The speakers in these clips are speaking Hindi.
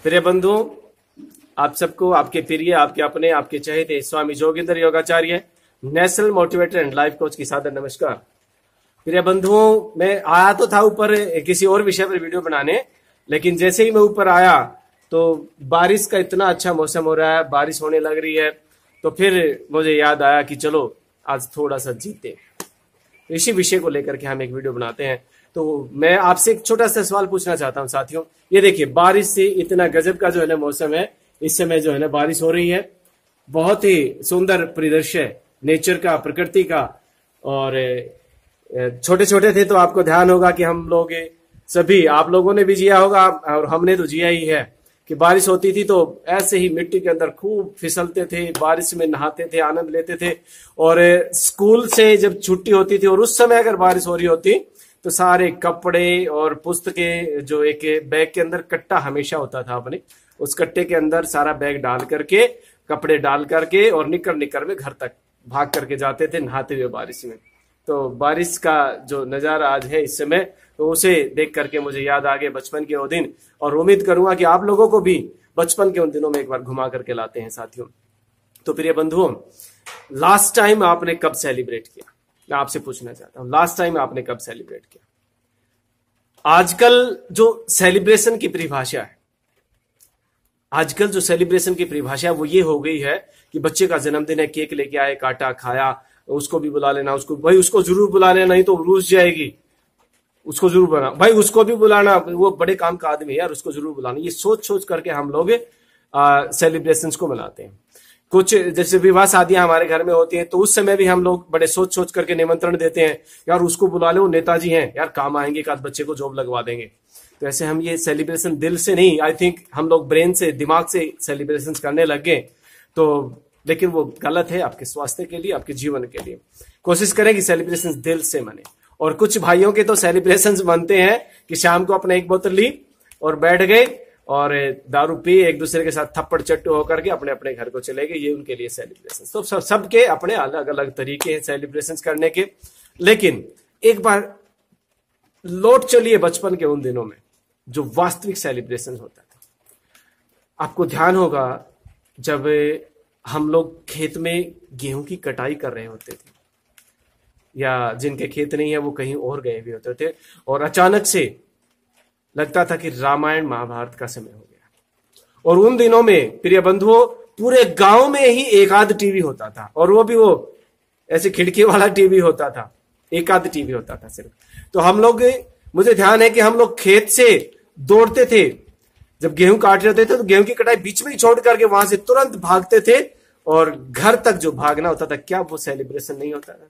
प्रिय बंधुओं, आप सबको आपके प्रिय, आपके अपने, आपके चहेते स्वामी जोगिंदर योगाचार्य, national motivator and life coach की सादर नमस्कार। प्रिय बंधुओं, मैं आया तो था ऊपर किसी और विषय पर वीडियो बनाने, लेकिन जैसे ही मैं ऊपर आया तो बारिश का इतना अच्छा मौसम हो रहा है, बारिश होने लग रही है, तो फिर मुझे याद आया कि चलो आज थोड़ा सा जीते, इसी विषय को लेकर के हम एक वीडियो बनाते हैं। तो मैं आपसे एक छोटा सा सवाल पूछना चाहता हूं साथियों। ये देखिए, बारिश से इतना गजब का जो है ना मौसम है, इस समय जो है ना बारिश हो रही है, बहुत ही सुंदर परिदृश्य नेचर का, प्रकृति का। और छोटे छोटे थे तो आपको ध्यान होगा कि हम लोग सभी, आप लोगों ने भी जिया होगा और हमने तो जिया ही है कि बारिश होती थी तो ऐसे ही मिट्टी के अंदर खूब फिसलते थे, बारिश में नहाते थे, आनंद लेते थे। और स्कूल से जब छुट्टी होती थी और उस समय अगर बारिश हो रही होती तो सारे कपड़े और पुस्तकें, जो एक बैग के अंदर कट्टा हमेशा होता था अपने, उस कट्टे के अंदर सारा बैग डाल करके, कपड़े डाल करके और निकर निकर में घर तक भाग करके जाते थे नहाते हुए बारिश में। तो बारिश का जो नजारा आज है इस समय, तो उसे देख करके मुझे याद आ गए बचपन के वो दिन, और उम्मीद करूंगा कि आप लोगों को भी बचपन के उन दिनों में एक बार घुमा करके लाते हैं साथियों। तो प्रिय बंधुओं, लास्ट टाइम आपने कब सेलिब्रेट किया? मैं आपसे पूछना चाहता हूं, लास्ट टाइम आपने कब सेलिब्रेट किया? आजकल जो सेलिब्रेशन की परिभाषा है, आजकल जो सेलिब्रेशन की परिभाषा है वो ये हो गई है कि बच्चे का जन्मदिन है, केक लेके आए, काटा, खाया, उसको भी बुला लेना, उसको भाई उसको जरूर बुला लेना, नहीं तो रूस जाएगी, उसको जरूर बुलाना, भाई उसको भी बुलाना, वो बड़े काम का आदमी है यार, उसको जरूर बुलाना। ये सोच सोच करके हम लोग सेलिब्रेशंस को मनाते हैं। कुछ जैसे विवाह शादियां हमारे घर में होती हैं तो उस समय भी हम लोग बड़े सोच सोच करके निमंत्रण देते हैं, यार उसको बुला ले, वो नेताजी हैं यार, काम आएंगे, एक आध बच्चे को जॉब लगवा देंगे। तो ऐसे हम ये सेलिब्रेशन दिल से नहीं, आई थिंक हम लोग ब्रेन से, दिमाग से सेलिब्रेशन करने लग गए। तो लेकिन वो गलत है आपके स्वास्थ्य के लिए, आपके जीवन के लिए। कोशिश करें कि सेलिब्रेशन दिल से मने। और कुछ भाइयों के तो सेलिब्रेशन बनते हैं कि शाम को अपने एक बोतल ली और बैठ गए और दारू पी, एक दूसरे के साथ थप्पड़ चट्टू होकर के अपने अपने घर को चले गए। ये उनके लिए सेलिब्रेशन। तो सबके अपने अलग अलग तरीके हैं सेलिब्रेशन करने के। लेकिन एक बार लौट चलिए बचपन के उन दिनों में जो वास्तविक सेलिब्रेशन होता था। आपको ध्यान होगा जब हम लोग खेत में गेहूं की कटाई कर रहे होते थे, या जिनके खेत नहीं है वो कहीं और गए भी होते थे, और अचानक से लगता था कि रामायण महाभारत का समय हो गया। और उन दिनों में प्रिय बंधुओं, पूरे गांव में ही एक आध टीवी होता था, और वो भी वो ऐसे खिड़की वाला टीवी होता था, एक आध टीवी होता था सिर्फ। तो हम लोग, मुझे ध्यान है कि हम लोग खेत से दौड़ते थे, जब गेहूं काट रहे थे तो गेहूं की कटाई बीच में ही छोड़ करके वहां से तुरंत भागते थे, और घर तक जो भागना होता था, क्या वो सेलिब्रेशन नहीं होता था?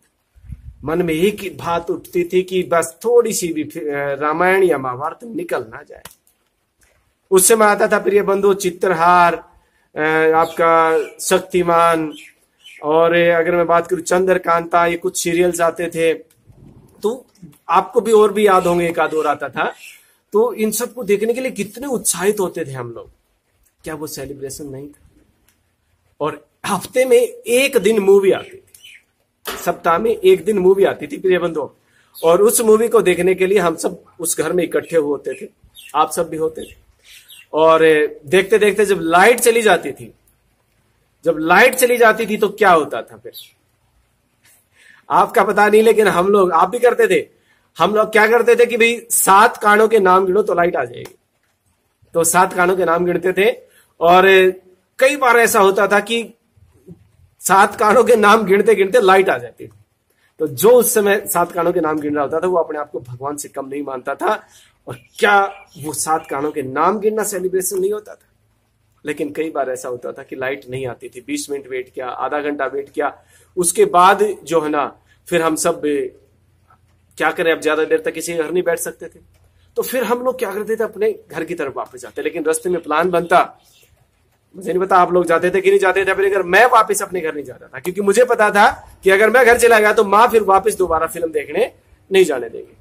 मन में एक ही बात उठती थी कि बस थोड़ी सी भी रामायण या महाभारत निकल ना जाए। उस समय आता था प्रिय बंधु चित्रहार, आपका शक्तिमान, और अगर मैं बात करूं चंद्रकांता, ये कुछ सीरियल्स आते थे। तो आपको भी और भी याद होंगे, एक आध और आता था। तो इन सबको देखने के लिए कितने उत्साहित होते थे हम लोग। क्या वो सेलिब्रेशन नहीं था? और हफ्ते में एक दिन मूवी आती थी, सप्ताह में एक दिन मूवी आती थी प्रिय बंधुओं, और उस मूवी को देखने के लिए हम सब उस घर में इकट्ठे होते थे, आप सब भी होते थे। और देखते देखते जब लाइट चली जाती थी, तो क्या होता था फिर आपका पता नहीं, लेकिन हम लोग, आप भी करते थे, हम लोग क्या करते थे कि भाई 7 कानों के नाम गिनो तो लाइट आ जाएगी। तो 7 कानों के नाम गिनते थे, और कई बार ऐसा होता था कि 7 कानों के नाम गिनते गिनते लाइट आ जाती थी। तो जो उस समय 7 कानों के नाम गिन रहा होता था वो अपने आप को भगवान से कम नहीं मानता था। और क्या वो 7 कानों के नाम गिनना सेलिब्रेशन नहीं होता था? लेकिन कई बार ऐसा होता था कि लाइट नहीं आती थी, 20 मिनट वेट किया, आधा घंटा वेट किया, उसके बाद जो है ना, फिर हम सब क्या करें, अब ज्यादा देर तक किसी घर नहीं बैठ सकते थे। तो फिर हम लोग क्या करते थे, अपने घर की तरफ वापस जाते। लेकिन रास्ते में प्लान बनता, मुझे नहीं पता आप लोग जाते थे कि नहीं जाते थे, फिर मैं वापस अपने घर नहीं जाता था, क्योंकि मुझे पता था कि अगर मैं घर चला गया तो माँ फिर वापस दोबारा फिल्म देखने नहीं जाने देगी।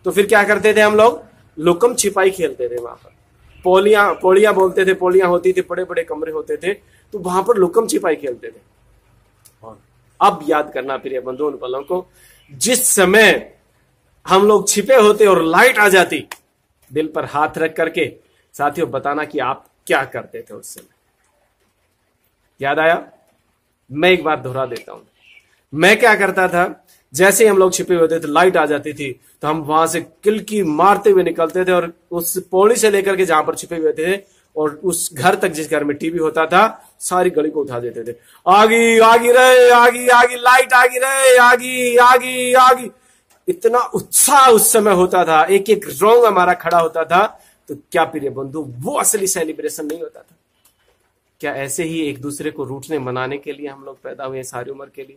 तो फिर क्या करते थे हम लोग, लुकम छिपाई खेलते थे वहां पर। पोलियां बोलते थे, पोलियां होती थी, बड़े बड़े कमरे होते थे, तो वहां पर लुकम छिपाई खेलते थे। और अब याद करना प्रिय बंधु उन पलों को, जिस समय हम लोग छिपे होते और लाइट आ जाती, दिल पर हाथ रख करके साथियों बताना कि आप क्या करते थे उस समय? याद आया? मैं एक बार दोहरा देता हूं। मैं क्या करता था, जैसे ही हम लोग छिपे होते थे, लाइट आ जाती थी तो हम वहां से किलकी मारते हुए निकलते थे और उस पौड़ी से लेकर के जहां पर छिपे हुए थे और उस घर तक जिस घर में टीवी होता था, सारी गली को उठा देते थे। आगी आगी रे, आगी आगी, लाइट आगी रे, आगी आगी आगी। इतना उत्साह उस समय होता था, एक एक रोंग हमारा खड़ा होता था। तो क्या प्रिय बंधु, वो असली सेलिब्रेशन नहीं होता था? क्या ऐसे ही एक दूसरे को रूठने मनाने के लिए हम लोग पैदा हुए सारी उम्र के लिए?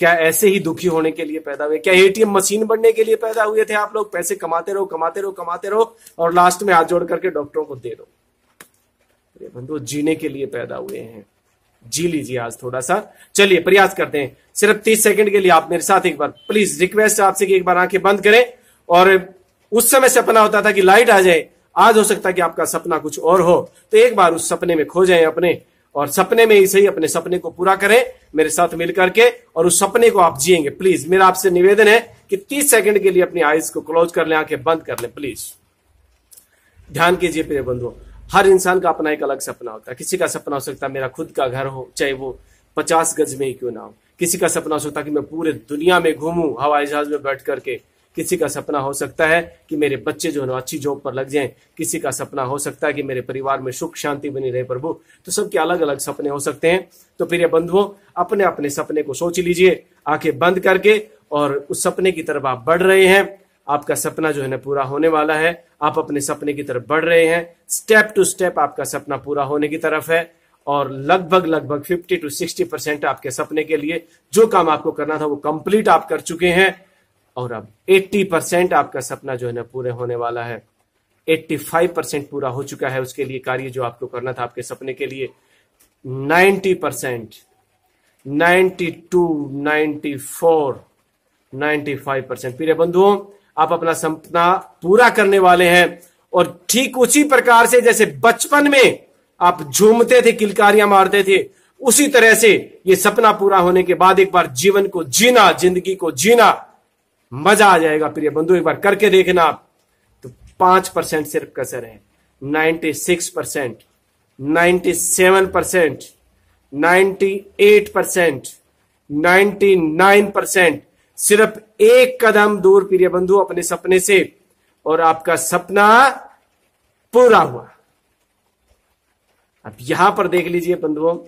क्या ऐसे ही दुखी होने के लिए पैदा हुए? क्या एटीएम मशीन बनने के लिए पैदा हुए थे आप लोग? पैसे कमाते रहो कमाते रहो कमाते रहो और लास्ट में हाथ जोड़ करके डॉक्टरों को दे दो। बंधु, जीने के लिए पैदा हुए हैं। जी लीजिए आज थोड़ा सा। चलिए प्रयास करते हैं, सिर्फ 30 सेकंड के लिए आप मेरे साथ एक बार, प्लीज रिक्वेस्ट आपसे कि एक बार आंखें बंद करें। और उस समय सपना होता था कि लाइट आ जाए, आज हो सकता है कि आपका सपना कुछ और हो, तो एक बार उस सपने में खो जाएं अपने, और सपने में ही सही अपने सपने को पूरा करें मेरे साथ मिल करके, और उस सपने को आप जिएंगे। प्लीज मेरा आपसे निवेदन है कि 30 सेकंड के लिए अपनी आईज को क्लोज कर लें, आंखें बंद कर लें प्लीज। ध्यान कीजिए प्रिय बंधुओं, हर इंसान का अपना एक अलग सपना होता है। किसी का सपना हो सकता है मेरा खुद का घर हो, चाहे वो 50 गज में ही क्यों ना हो। किसी का सपना हो सकता है कि मैं पूरे दुनिया में घूमूं हवाई जहाज में बैठ करके। किसी का सपना हो सकता है कि मेरे बच्चे जो है अच्छी जॉब पर लग जाएं। किसी का सपना हो सकता है कि मेरे परिवार में सुख शांति बनी रहे प्रभु। तो सबके अलग अलग सपने हो सकते हैं। तो प्रिय बंधुओं, अपने अपने सपने को सोच लीजिए आंखें बंद करके, और उस सपने की तरफ आप बढ़ रहे हैं। आपका सपना जो है ना पूरा होने वाला है। आप अपने सपने की तरफ बढ़ रहे हैं, स्टेप टू स्टेप आपका सपना पूरा होने की तरफ है। और लगभग 50 to 60% आपके सपने के लिए जो काम आपको करना था वो कंप्लीट आप कर चुके हैं। और अब 80% आपका सपना जो है ना पूरे होने वाला है। 85% पूरा हो चुका है उसके लिए कार्य जो आपको करना था आपके सपने के लिए। 90%, 92, 94, 95%। प्रिय बंधुओं, आप अपना सपना पूरा करने वाले हैं। और ठीक उसी प्रकार से जैसे बचपन में आप झूमते थे, किलकारियां मारते थे, उसी तरह से ये सपना पूरा होने के बाद एक बार जीवन को जीना, जिंदगी को जीना, मजा आ जाएगा। प्रिय बंधु, एक बार करके देखना आप। तो 5% सिर्फ कसर है। 96%, 97%, 98%, 99%, सिर्फ एक कदम दूर प्रिय बंधु अपने सपने से, और आपका सपना पूरा हुआ। अब यहां पर देख लीजिए बंधुओं,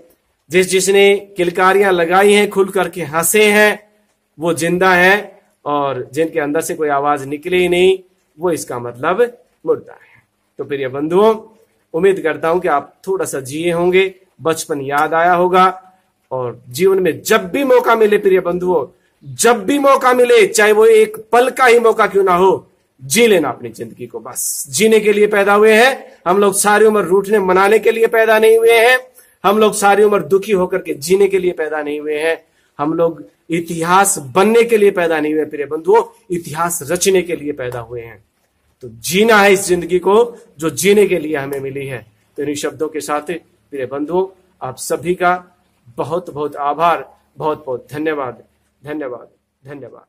जिसने किलकारियां लगाई हैं, खुल करके हंसे हैं, वो जिंदा है, और जिनके अंदर से कोई आवाज निकले ही नहीं, वो इसका मतलब मुर्दा है। तो प्रिय बंधुओं, उम्मीद करता हूं कि आप थोड़ा सा जिए होंगे, बचपन याद आया होगा, और जीवन में जब भी मौका मिले प्रिय बंधुओं, जब भी मौका मिले, चाहे वो एक पल का ही मौका क्यों ना हो, जी लेना अपनी जिंदगी को। बस जीने के लिए पैदा हुए हैं हम लोग। सारी उम्र रूठने मनाने के लिए पैदा नहीं हुए हैं हम लोग। सारी उम्र दुखी होकर के जीने के लिए पैदा नहीं हुए हैं हम लोग। इतिहास बनने के लिए पैदा नहीं हुए प्रिय बंधुओं, इतिहास रचने के लिए पैदा हुए हैं। तो जीना है इस जिंदगी को जो जीने के लिए हमें मिली है। तो इन शब्दों के साथ प्रिय बंधुओं, आप सभी का बहुत बहुत आभार, बहुत बहुत धन्यवाद, धन्यवाद, धन्यवाद।